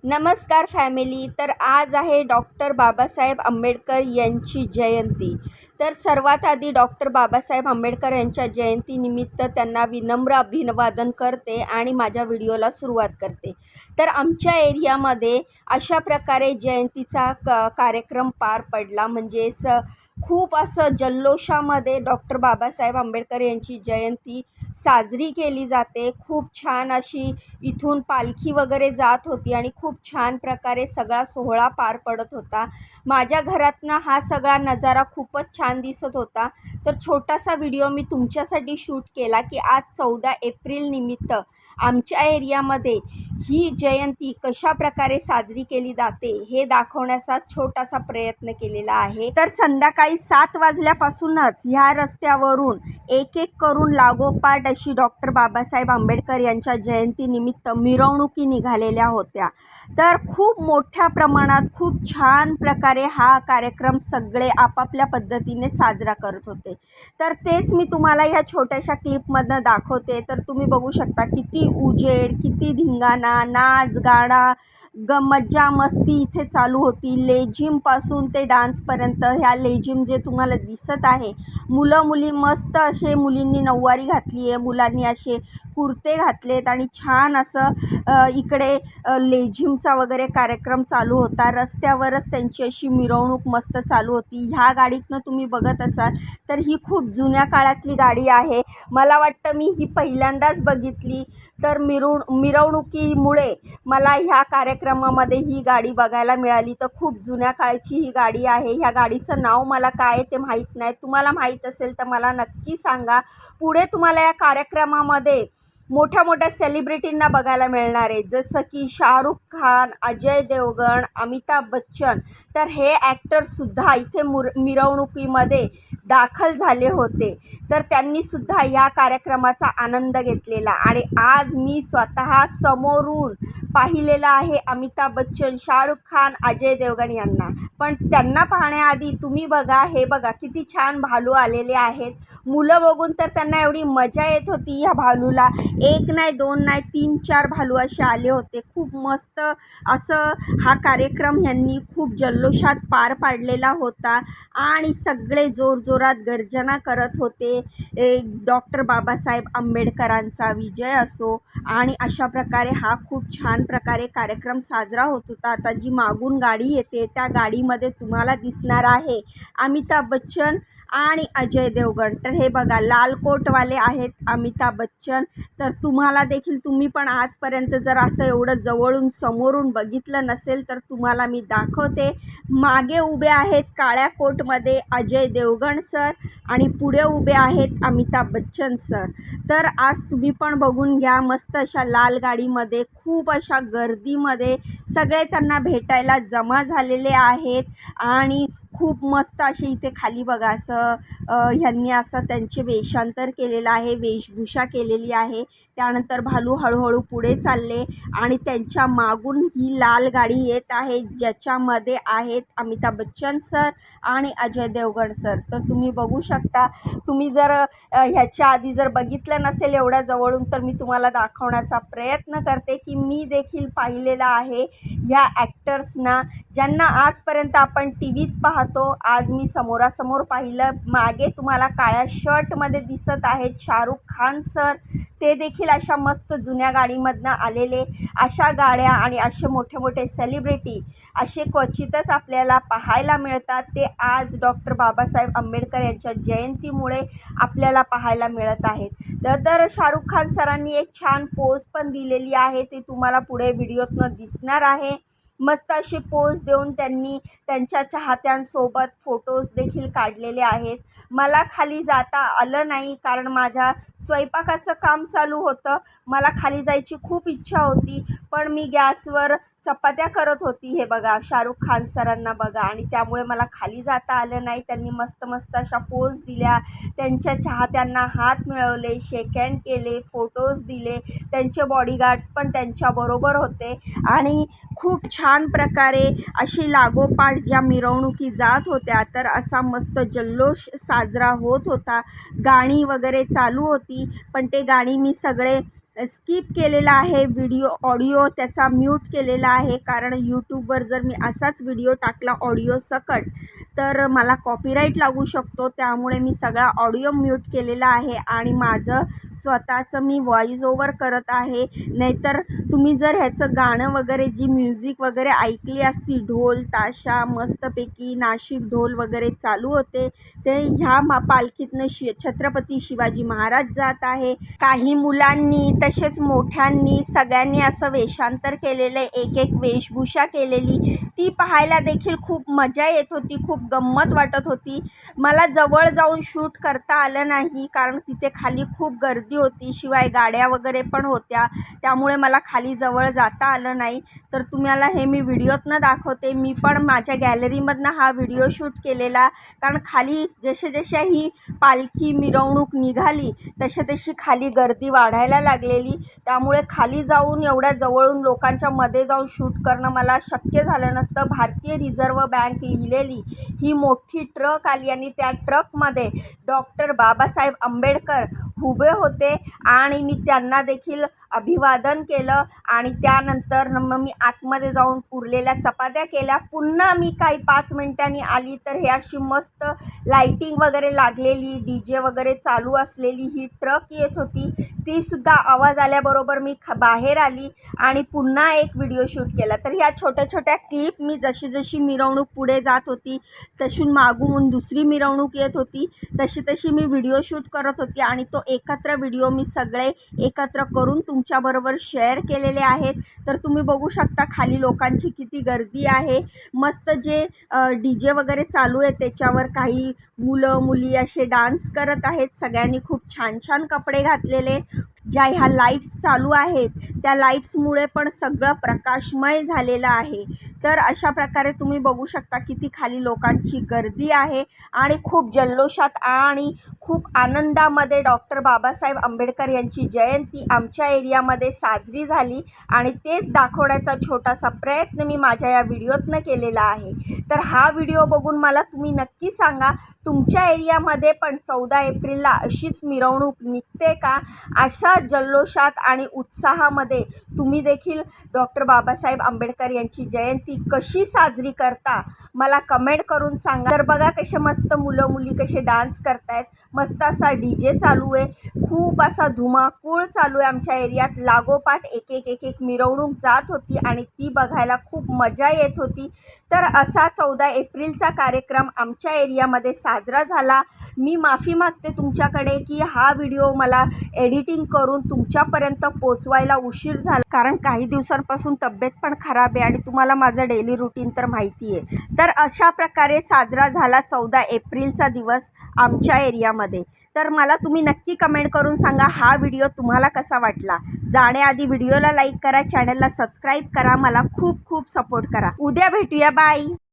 नमस्कार फॅमिली. तर आज आहे डॉक्टर बाबासाहेब आंबेडकर यांची जयंती. तर सर्वात आधी डॉक्टर बाबासाहेब आंबेडकर यांच्या जयंतीनिमित्त त्यांना विनम्र अभिवादन करते आणि माझ्या व्हिडिओला सुरुवात करते. तर आमच्या एरियामध्ये अशा प्रकारे जयंतीचा कार्यक्रम पार पडला. म्हणजेच खूप असं जल्लोषामध्ये डॉक्टर बाबासाहेब आंबेडकर यांची जयंती साजरी केली जाते. खूप छान अशी इथून पालखी वगैरे जात होती आणि खूप छान प्रकारे सगळा सोहळा पार पडत होता. माझ्या घरातनं हा सगळा नजारा खूपच छान दिसत होता. तर छोटासा व्हिडिओ मी तुमच्यासाठी शूट केला की आज 14 एप्रिल निमित्त आमच्या एरियामध्ये ही जयंती कशा प्रकारे साजरी केली जाते हे दाखवण्याचा छोटासा प्रयत्न केलेला आहे. तर संध्याकाळी 7 वाजल्यापासूनच ह्या रस्त्यावरून एक एक करून लागोपाठ अशी डॉक्टर बाबासाहेब आंबेडकर यांच्या जयंतीनिमित्त मिरवणुकी निघालेल्या होत्या. तर खूप मोठ्या प्रमाणात खूप छान प्रकारे हा कार्यक्रम सगळे आपापल्या पद्धतीने साजरा करत होते. तर तेच मी तुम्हाला ह्या छोट्याशा क्लिपमधनं दाखवते. तर तुम्ही बघू शकता किती उजेड, किती धिंगाणा, नाच गाणं, मज्जा मस्ती इथे चालू होती. लेझिमपासून ते डान्सपर्यंत. ह्या लेझिम जे तुम्हाला दिसत आहे, मुलं मुली मस्त असे, मुलींनी नऊवारी घातली आहे, मुलांनी असे कुर्ते घातलेत आणि छान असं इकडे लेझिमचा वगैरे कार्यक्रम चालू होता. रस्त्यावरच त्यांची अशी मिरवणूक मस्त चालू होती. ह्या गाडीतनं तुम्ही बघत असाल तर ही खूप जुन्या काळातली गाडी आहे. मला वाटतं मी ही पहिल्यांदाच बघितली. तर मिरवणुकीमुळे मला ह्या कार्यक्रमामध्ये ही गाडी बघायला मिळाली. तर खूप जुन्या काळची ही गाडी आहे. ह्या गाडीचं नाव मला काय आहे ते माहीत नाही. तुम्हाला माहीत असेल तर मला नक्की सांगा. पुढे तुम्हाला या कार्यक्रमामध्ये मोठ्या मोठ्या सेलिब्रिटींना बघायला मिळणार आहे, जसं की शाहरुख खान, अजय देवगण, अमिताभ बच्चन. तर हे ॲक्टरसुद्धा इथे मिरवणुकीमध्ये दाखल झाले होते. तर त्यांनीसुद्धा या कार्यक्रमाचा आनंद घेतलेला आणि आज मी स्वतः समोरून पाहिलेलं आहे अमिताभ बच्चन, शाहरुख खान, अजय देवगण यांना. पण त्यांना पाहण्याआधी तुम्ही बघा, हे बघा किती छान भालू आलेले आहेत. मुलं बघून तर त्यांना एवढी मजा येत होती ह्या भालूला. एक नाही, दोन नाही, 3-4 भालू असे आले होते. खूप मस्त असं हा कार्यक्रम ह्यांनी खूप जल्लोषात पार पाडलेला होता आणि सगळे जोरजोरात गर्जना करत होते, डॉक्टर बाबासाहेब आंबेडकरांचा विजय असो. आणि अशा प्रकारे हा खूप छान प्रकारे कार्यक्रम साजरा होत होता. आता जी मागून गाडी येते त्या गाडीमध्ये तुम्हाला दिसणार आहे अमिताभ बच्चन आणि अजय देवगण. तर हे बघा, लाल कोटवाले आहेत अमिताभ बच्चन. तर तुम्हाला देखील, तुम्ही पण आजपर्यंत जर असं एवढं जवळून समोरून बघितलं नसेल तर तुम्हाला मी दाखवते. मागे उभे आहेत काळ्या कोटमध्ये अजय देवगण सर आणि पुढे उभे आहेत अमिताभ बच्चन सर. तर आज तुम्ही पण बघून घ्या. मस्त अशा लाल गाडीमध्ये खूप अशा गर्दीमध्ये सगळे त्यांना भेटायला जमा झालेले आहेत आणि खूप मस्त असे इथे खाली बघा असं ह्यांनी असं त्यांचे वेषांतर केलेलं आहे, वेशभूषा केलेली आहे. त्यानंतर भालू हळूहळू पुढे चालले आणि त्यांच्या मागून ही लाल गाडी येत आहे ज्याच्यामध्ये आहेत अमिताभ बच्चन सर आणि अजय देवगण सर. तर तुम्ही बघू शकता. तुम्ही जर ह्याच्या आधी जर बघितलं नसेल एवढ्या जवळून तर मी तुम्हाला दाखवण्याचा प्रयत्न करते की मी देखील पाहिलेलं आहे ह्या ॲक्टर्सना, ज्यांना आजपर्यंत आपण टी व्हीत पाहतो. आज मी समोरासमोर पाहिलं. मागे तुम्हाला काळ्या शर्टमध्ये दिसत आहेत शाहरुख खान सर. ते देखील अशा मस्त जुन्या गाडीमधनं आलेले. अशा गाड्या आणि असे मोठे मोठे सेलिब्रिटी असे क्वचितच आपल्याला पाहायला मिळतात. ते आज डॉक्टर बाबासाहेब आंबेडकर यांच्या जयंतीमुळे आपल्याला पाहायला मिळत आहेत. तर शाहरुख खान सरांनी एक छान पोज पण दिलेली आहे, ते तुम्हाला पुढे व्हिडिओतनं दिसणार आहे. मस्त अशी पोज देऊन त्यांनी त्यांच्या चाहत्यांसोबत फोटोज देखील काढलेले आहेत. मला खाली जाता आलं नाही कारण माझ्या स्वयंपाकाचं काम चालू होतं. मला खाली जायची खूप इच्छा होती पण मी गॅसवर चपात्या करत होती. हे बघा, शाहरुख खान सरांना बघा, आणि त्यामुळे मला खाली जाता आलं नाही. त्यांनी मस्त मस्त अशा पोज दिल्या, त्यांच्या चाहत्यांना हात मिळवले, शेक हँड केले, फोटोज दिले. त्यांचे बॉडीगार्ड्स पण त्यांच्याबरोबर होते आणि खूप छान प्रकारे अशी लागोपाठ ज्या मिरवणुकी जात होत्या तर असा मस्त जल्लोष साजरा होत होता. गाणी वगैरे चालू होती पण ते गाणी मी सगळे स्किप केलेला आहे ऑडिओ त्याचा म्यूट केलेला आहे, कारण यूट्यूबवर जर मी असाच व्हिडिओ टाकला ऑडिओ सकट तर मला कॉपीराईट लागू शकतो. त्यामुळे मी सगळा ऑडिओ म्यूट केलेला आहे आणि माझं स्वतःचं मी व्हॉईस ओव्हर करत आहे. नाहीतर तुम्ही जर ह्याचं गाणं वगैरे जी म्युझिक वगैरे ऐकली असती, ढोल ताशा मस्तपैकी नाशिक ढोल वगैरे चालू होते, ते ह्या पालखीतनं छत्रपती शिवाजी महाराज जात आहे. काही मुलांनी तसेच मोठ्यांनी सगळ्यांनी असं वेषांतर केलेलं, एक वेशभूषा केलेली, ती पाहायला देखील खूप मजा येत होती, खूप गंमत वाटत होती. मला जवळ जाऊन शूट करता आलं नाही, कारण तिथे खाली खूप गर्दी होती, शिवाय गाड्या वगैरे पण होत्या, त्यामुळे मला खाली जवळ जाता आलं नाही. तर तुम्हाला हे मी व्हिडिओतनं दाखवते. मी पण माझ्या गॅलरीमधनं हा व्हिडिओ शूट केलेला, कारण खाली जसे ही पालखी मिरवणूक निघाली तशी खाली गर्दी वाढायला लागलेली, त्यामुळे खाली जाऊन एवढ्या जवळून लोकांच्या मध्ये जाऊन शूट करणं मला शक्य झालं नसतं. भारतीय रिझर्व्ह बँक लिहिलेली ही मोठी ट्रक आली आणि त्या ट्रकमध्ये डॉक्टर बाबासाहेब आंबेडकर उभे होते आणि मी त्यांना देखील अभिवादन केलं आणि त्यानंतर मग मी आतमध्ये जाऊन उरलेल्या चपात्या केल्या. पुन्हा मी काही 5 मिनिटांनी आली तर हे अशी मस्त लाईटिंग वगैरे लागलेली, DJ वगैरे चालू असलेली ही ट्रक येत होती. तीसुद्धा आवाज आल्याबरोबर मी बाहेर आली आणि पुन्हा एक व्हिडिओ शूट केला. तर ह्या छोट्या क्लिप मी जशी मिरवणूक पुढे जात होती, तशी मागून दुसरी मिरवणूक येत होती, तशी मी व्हिडिओ शूट करत होती आणि तो एकत्र व्हिडिओ मी सगळे एकत्र करून तुमच्याबरोबर शेअर केलेले आहेत. तर तुम्ही बघू शकता खाली लोकांची किती गर्दी आहे. मस्त जे DJ वगैरे चालू आहे त्याच्यावर काही मुलं मुली असे डान्स करत आहेत. सगळ्यांनी खूप छान कपडे घातलेले. ज्या ह्या लाईट्स चालू आहेत त्या लाईट्समुळे पण सगळं प्रकाशमय झालेलं आहे. तर अशा प्रकारे तुम्ही बघू शकता किती खाली लोकांची गर्दी आहे आणि खूप जल्लोषात आणि खूप आनंदामध्ये डॉक्टर बाबासाहेब आंबेडकर यांची जयंती आमच्या एरियामध्ये साजरी झाली आणि तेच दाखवण्याचा छोटासा प्रयत्न मी माझ्या या व्हिडिओतनं केलेला आहे. तर हा व्हिडिओ बघून मला तुम्ही नक्की सांगा, तुमच्या एरियामध्ये पण 14 एप्रिलला अशीच मिरवणूक निघते का? अशा जल्लोषात आणि उत्साहामध्ये तुम्ही देखील डॉक्टर बाबासाहेब आंबेडकर यांची जयंती कशी साजरी करता मला कमेंट करून सांगा. तर बघा कसे मस्त मुलं मुली कसे डान्स करतायत, मस्त असा DJ चालू आहे, खूप असा धुमाकूळ चालू आहे आमच्या एरियात. लागोपाठ एक मिरवणूक जात होती आणि ती बघायला खूप मजा येत होती. तर असा 14 एप्रिलचा कार्यक्रम आमच्या एरियामध्ये साजरा झाला. मी माफी मागते तुमच्याकडे की हा व्हिडिओ मला एडिटिंग करून तुमच्यापर्यंत पोचवायला उशीर झाला, कारण काही दिवसांपासून तब्येत पण खराब आहे आणि तुम्हाला माझं डेली रुटीन तर माहिती आहे. तर अशा प्रकारे साजरा झाला 14 एप्रिलचा दिवस आमच्या एरियामध्ये. तर मला तुम्ही नक्की कमेंट करून सांगा हा व्हिडिओ तुम्हाला कसा वाटला. जाण्याआधी व्हिडिओला लाईक करा, चॅनलला सबस्क्राईब करा, मला खूप सपोर्ट करा. उद्या भेटूया, बाय.